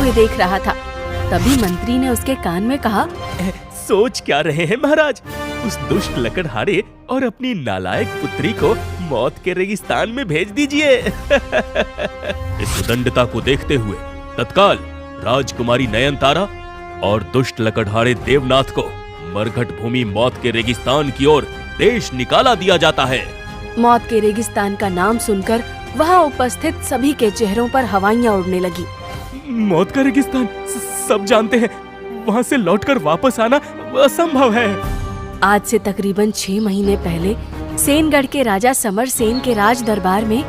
हुए देख रहा था। तभी मंत्री ने उसके कान में कहा, सोच क्या रहे हैं महाराज? उस दुष्ट लकड़हारे और अपनी नालायक पुत्री को मौत के रेगिस्तान में भेज दीजिए। इस उदंडता को देखते हुए तत्काल राजकुमारी नयनतारा और दुष्ट लकड़हारे देवनाथ को मरघट भूमि मौत के रेगिस्तान की ओर देश निकाला दिया जाता है। मौत के रेगिस्तान का नाम सुनकर वहाँ उपस्थित सभी के चेहरों पर हवाइयाँ उड़ने लगी। मौत का रेगिस्तान, सब जानते हैं, वहाँ से लौटकर वापस आना असंभव है। आज से तकरीबन 6 महीने पहले सेनगढ़ के राजा समर सेन के राज दरबार में।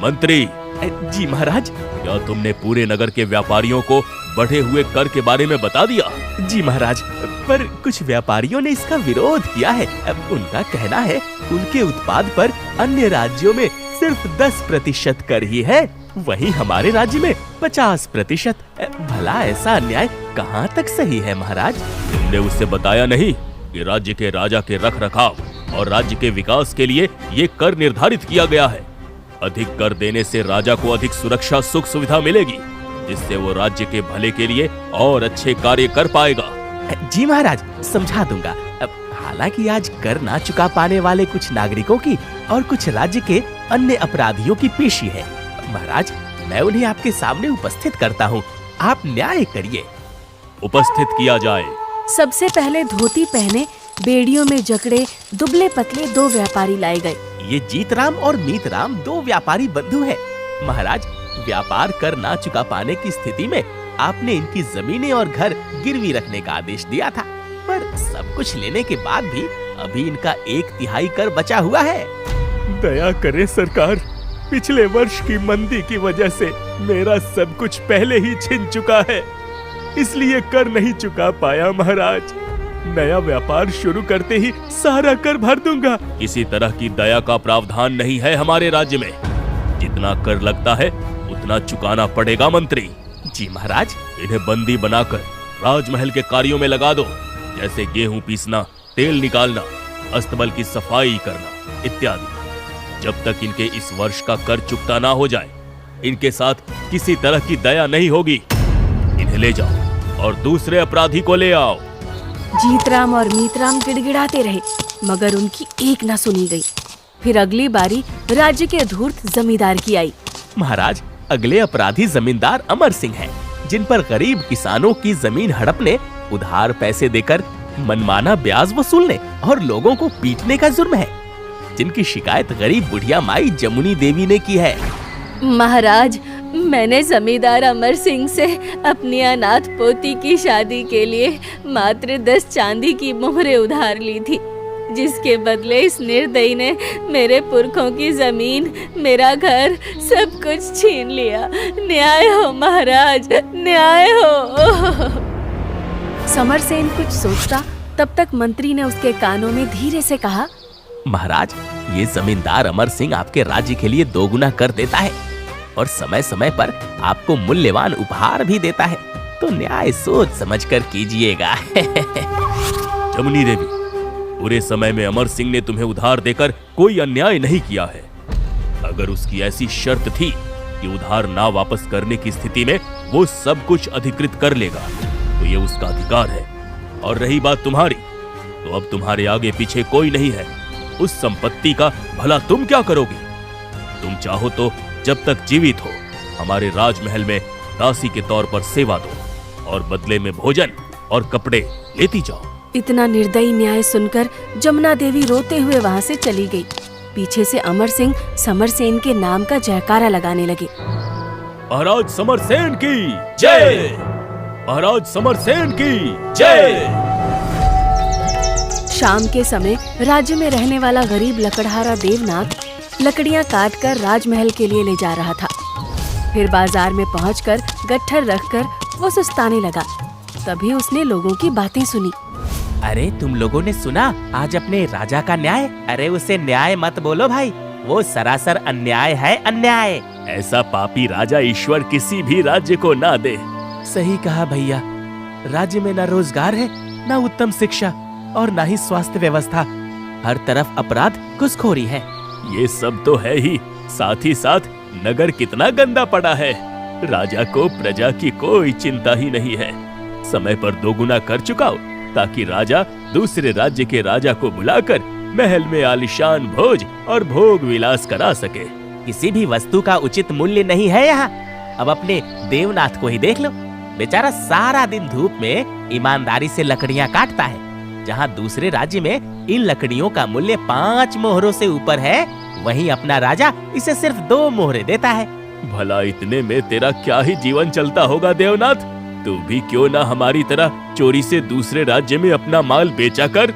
मंत्री जी महाराज, क्या तुमने पूरे नगर के व्यापारियों को बढ़े हुए कर के बारे में बता दिया? जी महाराज, पर कुछ व्यापारियों ने इसका विरोध किया है। अब उनका कहना है उनके उत्पाद पर अन्य राज्यों में सिर्फ 10% कर ही है, वहीं हमारे राज्य में 50%। भला ऐसा अन्याय कहाँ तक सही है महाराज? तुमने उससे बताया नहीं कि राज्य के राजा के रख रखाव और राज्य के विकास के लिए ये कर निर्धारित किया गया है। अधिक कर देने से राजा को अधिक सुरक्षा सुख सुविधा मिलेगी, जिससे वो राज्य के भले के लिए और अच्छे कार्य कर पाएगा। जी महाराज, समझा दूंगा। हालांकि आज कर ना चुका पाने वाले कुछ नागरिकों की और कुछ राज्य के अन्य अपराधियों की पेशी है। महाराज, मैं उन्हें आपके सामने उपस्थित करता हूँ, आप न्याय करिए। उपस्थित किया जाए। सबसे पहले धोती पहने, बेड़ियों में जकड़े दुबले पतले 2 व्यापारी लाए गए। ये जीतराम और मीतराम 2 व्यापारी बंधु हैं। महाराज, व्यापार कर ना चुका पाने की स्थिति में आपने इनकी जमीनें और घर गिरवी रखने का आदेश दिया था, पर सब कुछ लेने के बाद भी अभी इनका 1/3 कर बचा हुआ है। दया करें सरकार, पिछले वर्ष की मंदी की वजह से मेरा सब कुछ पहले ही छिन चुका है, इसलिए कर नहीं चुका पाया महाराज। नया व्यापार शुरू करते ही सारा कर भर दूंगा। किसी तरह की दया का प्रावधान नहीं है हमारे राज्य में। जितना कर लगता है उतना चुकाना पड़ेगा मंत्री। जी महाराज, इन्हें बंदी बनाकर राजमहल के कार्यों में लगा दो, जैसे गेहूं पीसना, तेल निकालना, अस्तबल की सफाई करना इत्यादि। जब तक इनके इस वर्ष का कर चुकता ना हो जाए, इनके साथ किसी तरह की दया नहीं होगी। इन्हें ले जाओ और दूसरे अपराधी को ले आओ। जीतराम और मीतराम गिड़गिड़ाते रहे, मगर उनकी एक न सुनी गई। फिर अगली बारी राज्य के धूर्त जमींदार की आई। महाराज, अगले अपराधी जमींदार अमर सिंह हैं, जिन पर गरीब किसानों की जमीन हड़पने, उधार पैसे देकर मनमाना ब्याज वसूलने और लोगों को पीटने का जुर्म है, जिनकी शिकायत गरीब बुढ़िया माई जमुनी देवी ने की है। महाराज, मैंने जमींदार अमर सिंह से अपनी अनाथ पोती की शादी के लिए मात्र 10 चांदी की मोहरें उधार ली थी, जिसके बदले इस निर्दयी ने मेरे पुरखों की जमीन, मेरा घर, सब कुछ छीन लिया। न्याय हो महाराज, न्याय हो। समरसेन कुछ सोचता, तब तक मंत्री ने उसके कानों में धीरे से कहा, महाराज, ये जमींदार अमर सिंह आपके राज्य के लिए 2 गुना कर देता है और समय समय पर आपको मूल्यवान उपहार भी देता है, तो न्याय सोच समझकर कीजिएगा। जमुनी देवी, पूरे समय में अमर सिंह ने तुम्हें उधार देकर कोई अन्याय नहीं किया है। अगर उसकी ऐसी शर्त थी कि उधार ना वापस करने की स्थिति में वो सब कुछ अधिकृत कर लेगा, तो ये उसका अधिकार है। और रही बात तुम्हारी, तो अब तुम्हारे आगे पीछे कोई नहीं है। उस संपत्ति का भला तुम क्या करोगी? तुम चाहो तो जब तक जीवित हो हमारे राजमहल में दासी के तौर पर सेवा दो और बदले में भोजन और कपड़े लेती जाओ। इतना निर्दयी न्याय सुनकर जमुना देवी रोते हुए वहाँ से चली गई। पीछे से अमर सिंह समरसेन के नाम का जयकारा लगाने लगे। महाराज समरसेन की जय! महाराज समरसेन की जय! शाम के समय राज्य में रहने वाला गरीब लकड़हारा देवनाथ लकड़ियां काटकर राजमहल के लिए ले जा रहा था। फिर बाजार में पहुंचकर गट्ठर रखकर वो सुस्ताने लगा। तभी उसने लोगों की बातें सुनी। अरे तुम लोगों ने सुना आज अपने राजा का न्याय? अरे उसे न्याय मत बोलो भाई, वो सरासर अन्याय है, अन्याय। ऐसा पापी राजा ईश्वर किसी भी राज्य को ना दे। सही कहा भैया, राज्य में न रोजगार है, न उत्तम शिक्षा और न ही स्वास्थ्य व्यवस्था। हर तरफ अपराध, घुसखोरी है। ये सब तो है ही, साथ ही साथ नगर कितना गंदा पड़ा है। राजा को प्रजा की कोई चिंता ही नहीं है। समय पर दोगुना कर चुकाओ ताकि राजा दूसरे राज्य के राजा को बुलाकर महल में आलीशान भोज और भोग विलास करा सके। किसी भी वस्तु का उचित मूल्य नहीं है यहाँ। अब अपने देवनाथ को ही देख लो, बेचारा सारा दिन धूप में ईमानदारी से लकड़ियाँ काटता है। जहाँ दूसरे राज्य में इन लकड़ियों का मूल्य 5 मोहरों से ऊपर है, वहीं अपना राजा इसे सिर्फ 2 मोहरे देता है। भला इतने में तेरा क्या ही जीवन चलता होगा देवनाथ? तू भी क्यों ना हमारी तरह चोरी से दूसरे राज्य में अपना माल बेचा कर।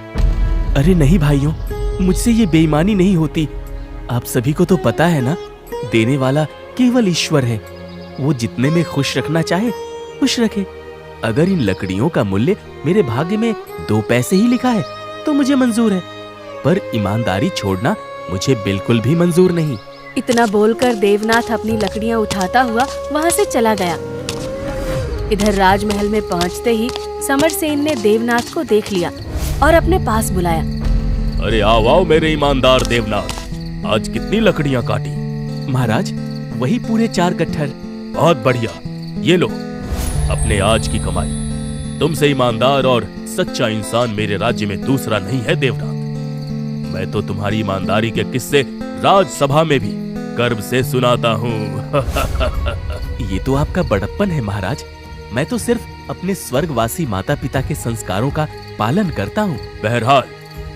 अरे नहीं भाइयों, मुझसे ये बेईमानी नहीं होती। आप सभी को तो पता है ना, देने वाला केवल ईश्वर है। वो जितने में खुश रखना चाहे खुश रखे। अगर इन लकड़ियों का मूल्य मेरे भाग्य में 2 पैसे ही लिखा है तो मुझे मंजूर है, पर ईमानदारी छोड़ना मुझे बिल्कुल भी मंजूर नहीं। इतना बोलकर देवनाथ अपनी लकड़ियां उठाता हुआ वहां से चला गया। इधर राजमहल में पहुंचते ही समरसेन ने देवनाथ को देख लिया और अपने पास बुलाया। अरे आओ मेरे ईमानदार देवनाथ, आज कितनी लकड़ियां काटी? महाराज, वही पूरे 4 गट्ठर। बहुत बढ़िया, ये लो अपने आज की कमाई। तुमसे ईमानदार और सच्चा इंसान मेरे राज्य में दूसरा नहीं है देवनाथ। मैं तो तुम्हारी ईमानदारी के किस्से राजसभा में भी गर्व से सुनाता हूँ। ये तो आपका बड़प्पन है महाराज। मैं तो सिर्फ अपने स्वर्गवासी माता पिता के संस्कारों का पालन करता हूँ। बहरहाल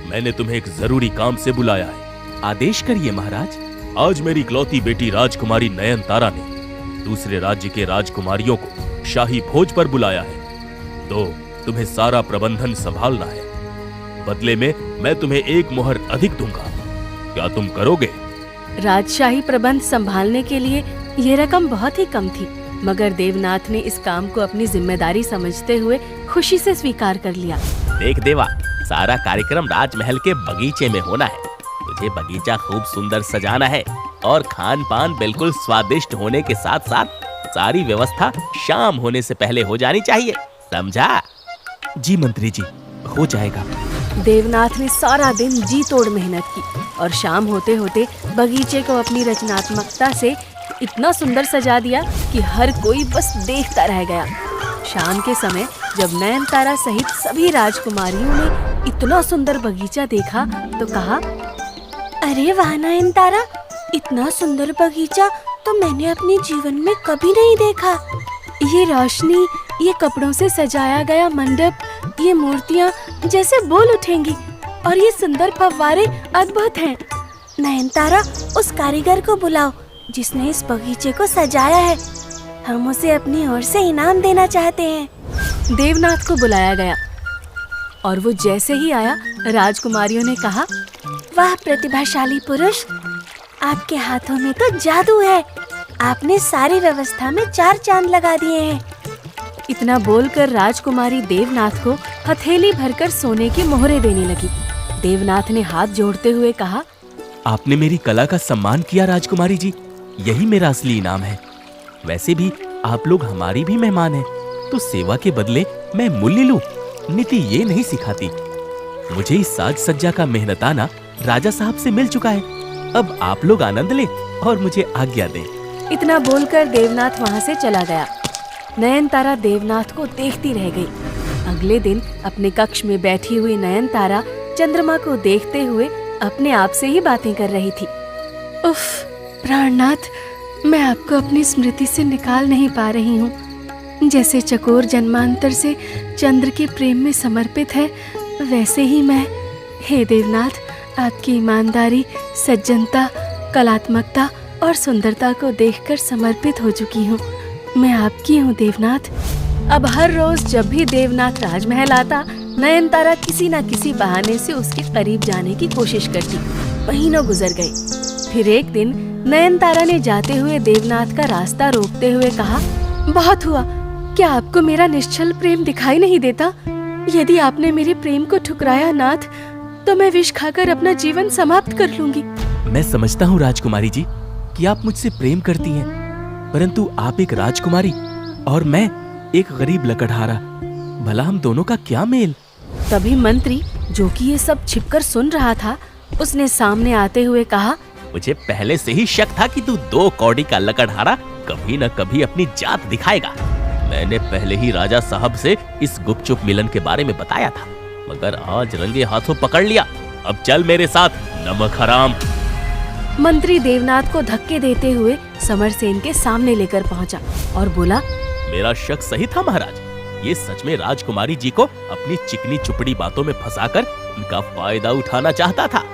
मैंने तुम्हें एक जरूरी काम से बुलाया है। आदेश करिए महाराज। आज मेरी इकलौती बेटी राजकुमारी नयनतारा ने दूसरे राज्य के राजकुमारियों को शाही भोज पर बुलाया है, तो तुम्हें सारा प्रबंधन संभालना है। बदले में मैं तुम्हें 1 मोहर अधिक दूंगा। क्या तुम करोगे? राजशाही प्रबंध संभालने के लिए ये रकम बहुत ही कम थी, मगर देवनाथ ने इस काम को अपनी जिम्मेदारी समझते हुए खुशी से स्वीकार कर लिया। देख देवा, सारा कार्यक्रम राजमहल के बगीचे में होना है। तुझे बगीचा खूब सुंदर सजाना है और खान पान बिल्कुल स्वादिष्ट होने के साथ साथ सारी व्यवस्था शाम होने से पहले हो जानी चाहिए, समझा? जी मंत्री जी, हो जाएगा। देवनाथ ने सारा दिन जी तोड़ मेहनत की और शाम होते होते बगीचे को अपनी रचनात्मकता से इतना सुंदर सजा दिया कि हर कोई बस देखता रह गया। शाम के समय जब नयनतारा सहित सभी राजकुमारियों ने इतना सुंदर बगीचा देखा तो कहा, अरे वाह नयनतारा, इतना सुंदर बगीचा तो मैंने अपने जीवन में कभी नहीं देखा। ये रोशनी, ये कपड़ों से सजाया गया मंडप, ये मूर्तियाँ जैसे बोल उठेंगी और ये सुंदर फव्वारे अद्भुत हैं। नयनतारा, उस कारीगर को बुलाओ जिसने इस बगीचे को सजाया है। हम उसे अपनी ओर से इनाम देना चाहते हैं। देवनाथ को बुलाया गया और वो जैसे ही आया, राजकुमारियों ने कहा, वाह प्रतिभाशाली पुरुष, आपके हाथों में तो जादू है। आपने सारी व्यवस्था में 4 चांद लगा दिए हैं। इतना बोलकर राजकुमारी देवनाथ को हथेली भरकर सोने की मोहरें देने लगी। देवनाथ ने हाथ जोड़ते हुए कहा, आपने मेरी कला का सम्मान किया राजकुमारी जी, यही मेरा असली इनाम है। वैसे भी आप लोग हमारी भी मेहमान हैं, तो सेवा के बदले मैं मूल्य लूं, नीति ये नहीं सिखाती। मुझे इस साज सज्जा का मेहनताना राजा साहब से मिल चुका है। अब आप लोग आनंद लें और मुझे आज्ञा दें। इतना बोलकर देवनाथ वहाँ से चला गया। नयनतारा देवनाथ को देखती रह गई। अगले दिन अपने कक्ष में बैठी हुई नयनतारा चंद्रमा को देखते हुए अपने आप से ही बातें कर रही थी। उफ, प्राणनाथ, मैं आपको अपनी स्मृति से निकाल नहीं पा रही हूँ। जैसे चकोर जन्मांतर से चंद्र के प्रेम में समर्पित है, वैसे ही मैं, हे देवनाथ, आपकी ईमानदारी, सज्जनता, कलात्मकता और सुंदरता को देखकर समर्पित हो चुकी हूँ। मैं आपकी हूँ देवनाथ। अब हर रोज जब भी देवनाथ राजमहल आता, नयनतारा किसी न किसी बहाने से उसके करीब जाने की कोशिश करती। महीनों गुजर गए। फिर एक दिन नयनतारा ने जाते हुए देवनाथ का रास्ता रोकते हुए कहा, बहुत हुआ, क्या आपको मेरा निश्चल प्रेम दिखाई नहीं देता? यदि आपने मेरे प्रेम को ठुकराया नाथ, तो मैं विष खाकर अपना जीवन समाप्त कर लूंगी। मैं समझता हूँ राजकुमारी जी कि आप मुझसे प्रेम करती हैं, परंतु आप एक राजकुमारी और मैं एक गरीब लकड़हारा, भला हम दोनों का क्या मेल? तभी मंत्री, जो कि ये सब छिपकर सुन रहा था, उसने सामने आते हुए कहा, मुझे पहले से ही शक था कि तू 2 कौड़ी का लकड़हारा कभी न कभी अपनी जात दिखाएगा। मैंने पहले ही राजा साहब से इस गुपचुप मिलन के बारे में बताया था, मगर आज रंगे हाथों पकड़ लिया। अब चल मेरे साथ, नमक हराम। मंत्री देवनाथ को धक्के देते हुए समरसेन के सामने लेकर पहुंचा और बोला, मेरा शक सही था महाराज, ये सच में राजकुमारी जी को अपनी चिकनी चुपड़ी बातों में फंसाकर उनका फायदा उठाना चाहता था।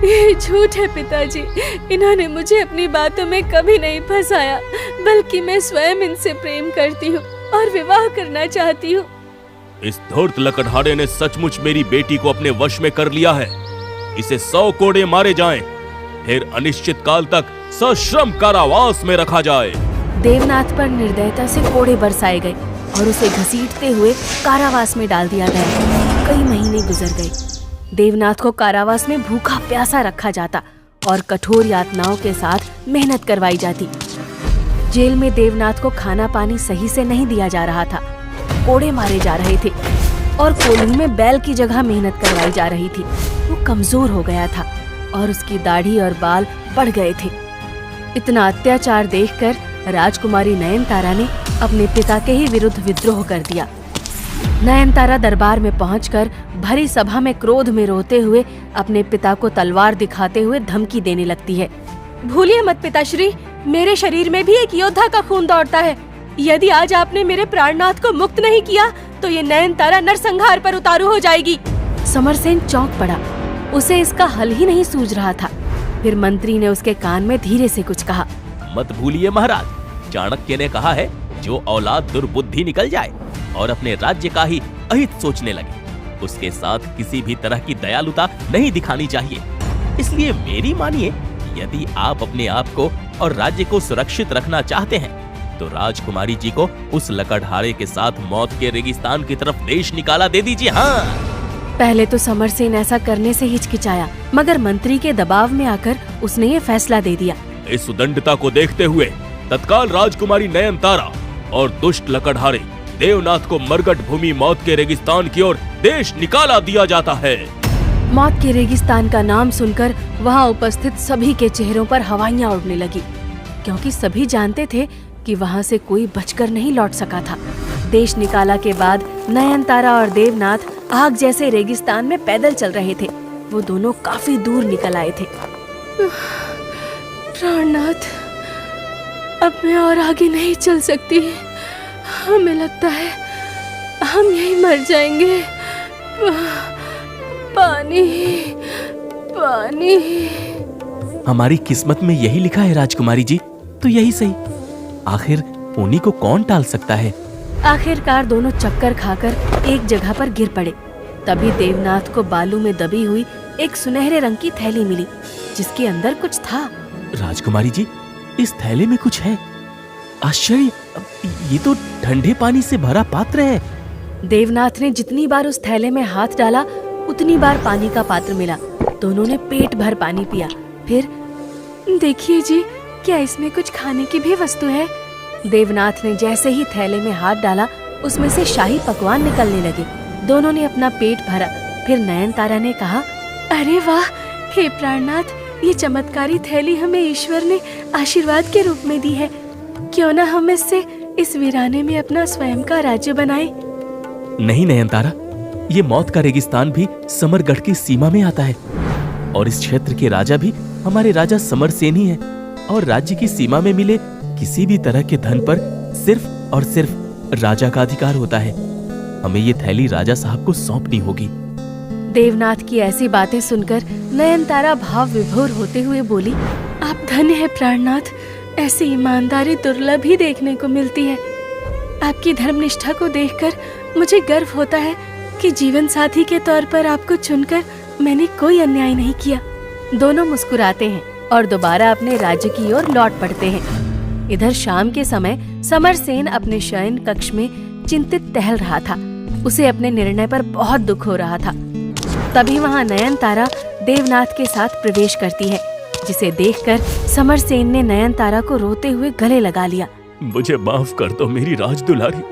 ये झूठ है पिताजी, इन्होंने मुझे अपनी बातों में कभी नहीं फंसाया, बल्कि मैं स्वयं इनसे प्रेम करती हूँ और विवाह करना चाहती हूँ। इस धूर्त लकड़हारे ने सचमुच मेरी बेटी को अपने वश में कर लिया है। इसे 100 कोड़े मारे जाएं, फिर अनिश्चित काल तक सश्रम कारावास में रखा जाए। देवनाथ पर निर्दयता से कोड़े बरसाए गए और उसे घसीटते हुए कारावास में डाल दिया गया। कई महीने गुजर गए। देवनाथ को कारावास में भूखा प्यासा रखा जाता और कठोर यातनाओं के साथ मेहनत करवाई जाती। जेल में देवनाथ को खाना पानी सही से नहीं दिया जा रहा था, कोड़े मारे जा रहे थे और कोल्हू में बैल की जगह मेहनत करवाई जा रही थी। वो कमजोर हो गया था और उसकी दाढ़ी और बाल बढ़ गए थे। इतना अत्याचार देखकर राजकुमारी नयनतारा ने अपने पिता के ही विरुद्ध विद्रोह कर दिया। नयनतारा दरबार में पहुंचकर भरी सभा में क्रोध में रोते हुए अपने पिता को तलवार दिखाते हुए धमकी देने लगती है। भूलिए मत पिताश्री, मेरे शरीर में भी एक योद्धा का खून दौड़ता है। यदि आज आपने मेरे प्राणनाथ को मुक्त नहीं किया तो ये नयनतारा नरसंहार पर उतारू हो जाएगी। समरसेन चौंक पड़ा, उसे इसका हल ही नहीं सूझ रहा था। फिर मंत्री ने उसके कान में धीरे से कुछ कहा। मत भूलिए महाराज, चाणक्य ने कहा है, जो औलाद दुर्बुद्धि निकल जाए और अपने राज्य का ही अहित सोचने लगे, उसके साथ किसी भी तरह की दयालुता नहीं दिखानी चाहिए। इसलिए मेरी मानिए, यदि आप अपने आप को और राज्य को सुरक्षित रखना चाहते हैं तो राजकुमारी जी को उस लकड़हारे के साथ मौत के रेगिस्तान की तरफ देश निकाला दे दीजिए। हाँ। पहले तो समरसेन ऐसा करने से हिचकिचाया, मगर मंत्री के दबाव में आकर उसने ये फैसला दे दिया। इस उदंडता को देखते हुए तत्काल राजकुमारी नयनतारा और दुष्ट लकड़हारे देवनाथ को मरगट भूमि मौत के रेगिस्तान की ओर देश निकाला दिया जाता है। मौत के रेगिस्तान का नाम सुनकर वहाँ उपस्थित सभी के चेहरों पर हवाइयाँ उड़ने लगी, क्योंकि सभी जानते थे कि वहाँ से कोई बचकर नहीं लौट सका था। देश निकाला के बाद नयनतारा और देवनाथ आग जैसे रेगिस्तान में पैदल चल रहे थे। वो दोनों काफी दूर निकल आए थे। प्राणनाथ, अब मैं और आगे नहीं चल सकती। हमें लगता है हम यहीं मर जाएंगे। पानी, पानी। हमारी किस्मत में यही लिखा है राजकुमारी जी, तो यही सही। आखिर उन्हीं को कौन टाल सकता है। आखिरकार दोनों चक्कर खाकर एक जगह पर गिर पड़े। तभी देवनाथ को बालू में दबी हुई एक सुनहरे रंग की थैली मिली, जिसके अंदर कुछ था। राजकुमारी जी, इस थैले में कुछ है। आश्चर्य, ये तो ठंडे पानी से भरा पात्र है। देवनाथ ने जितनी बार उस थैले में हाथ डाला उतनी बार पानी का पात्र मिला। दोनों ने पेट भर पानी पिया। फिर, देखिए जी, क्या इसमें कुछ खाने की भी वस्तु है? देवनाथ ने जैसे ही थैले में हाथ डाला, उसमें से शाही पकवान निकलने लगे। दोनों ने अपना पेट भरा। फिर नयनतारा ने कहा, अरे वाह, हे प्राणनाथ, ये चमत्कारी थैली हमें ईश्वर ने आशीर्वाद के रूप में दी है। क्यों न हम इससे इस वीराने में अपना स्वयं का राज्य बनाएं? नहीं नयनतारा, ये मौत का रेगिस्तान भी समरगढ़ की सीमा में आता है और इस क्षेत्र के राजा भी हमारे राजा समरसेन ही है। और राज्य की सीमा में मिले किसी भी तरह के धन पर सिर्फ और सिर्फ राजा का अधिकार होता है। हमें ये थैली राजा साहब को सौंपनी होगी। देवनाथ की ऐसी बातें सुनकर नयनतारा भाव विभोर होते हुए बोली, आप धन्य है प्राणनाथ, ऐसी ईमानदारी दुर्लभ ही देखने को मिलती है। आपकी धर्मनिष्ठा को देखकर मुझे गर्व होता है कि जीवन साथी के तौर पर आपको चुनकर मैंने कोई अन्याय नहीं किया। दोनों मुस्कुराते हैं और दोबारा अपने राज्य की ओर लौट पड़ते हैं। इधर शाम के समय समरसेन अपने शयन कक्ष में चिंतित टहल रहा था। उसे अपने निर्णय पर बहुत दुख हो रहा था। तभी वहाँ नयनतारा देवनाथ के साथ प्रवेश करती है, जिसे देखकर समरसेन ने नयनतारा को रोते हुए गले लगा लिया। मुझे माफ कर दो मेरी राजदुलारी,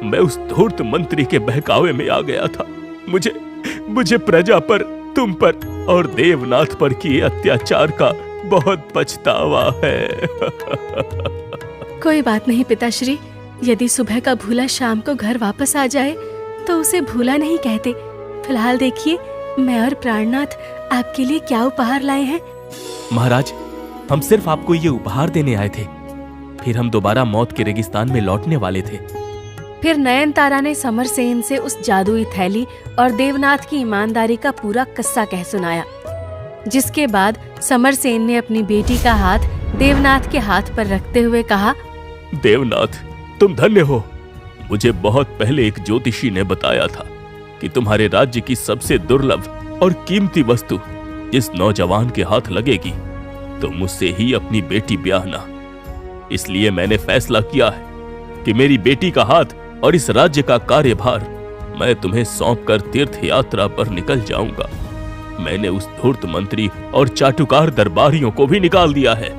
मैं उस धूर्त मंत्री के बहकावे में आ गया था। मुझे प्रजा पर, तुम पर और देवनाथ पर किए अत्याचार का बहुत पछतावा है। कोई बात नहीं पिताश्री, यदि सुबह का भूला शाम को घर वापस आ जाए तो उसे भूला नहीं कहते। फिलहाल देखिए, मैं और प्राणनाथ आपके लिए क्या उपहार लाए हैं। महाराज, हम सिर्फ आपको ये उपहार देने आए थे, फिर हम दोबारा मौत के रेगिस्तान में लौटने वाले थे। फिर नयनतारा ने समरसेन से उस जादुई थैली और देवनाथ की ईमानदारी का पूरा किस्सा कह सुनाया, जिसके बाद समरसेन ने अपनी बेटी का हाथ देवनाथ के हाथ पर रखते हुए कहा, देवनाथ, तुम धन्य हो। मुझे बहुत पहले एक ज्योतिषी ने बताया था कि तुम्हारे राज्य की सबसे दुर्लभ और कीमती वस्तु जिस नौजवान के हाथ लगेगी तो मुझसे ही अपनी बेटी ब्याहना। इसलिए मैंने फैसला किया है कि मेरी बेटी का हाथ और इस राज्य का कार्यभार मैं तुम्हें सौंपकर तीर्थ यात्रा पर निकल जाऊंगा। मैंने उस धूर्त मंत्री और चाटुकार दरबारियों को भी निकाल दिया है।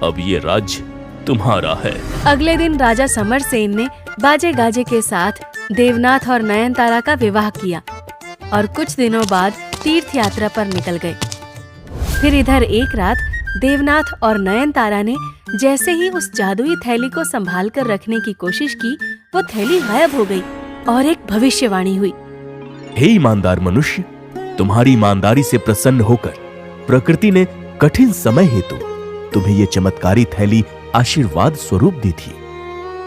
अब ये राज्य तुम्हारा है। अगले दिन राजा समरसेन ने बाजे गाजे के साथ देवनाथ और नयनतारा का विवाह किया और कुछ दिनों बाद तीर्थ यात्रा पर निकल गए। फिर इधर एक रात देवनाथ और नयनतारा ने जैसे ही उस जादुई थैली को संभाल कर रखने की कोशिश की, वो थैली गायब हो गई और एक भविष्यवाणी हुई। हे ईमानदार मनुष्य, तुम्हारी ईमानदारी से प्रसन्न होकर प्रकृति ने कठिन समय हेतु तुम्हें ये चमत्कारी थैली आशीर्वाद स्वरूप दी थी,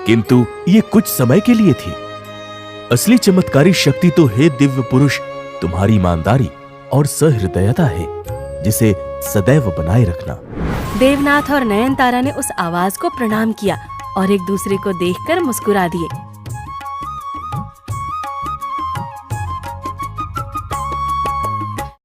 किंतु ये कुछ समय के लिए थी। असली चमत्कारी शक्ति तो हे दिव्य पुरुष तुम्हारी ईमानदारी और सहृदयता है, जिसे सदैव बनाए रखना। देवनाथ और नयनतारा ने उस आवाज को प्रणाम किया और एक दूसरे को देखकर मुस्कुरा दिए।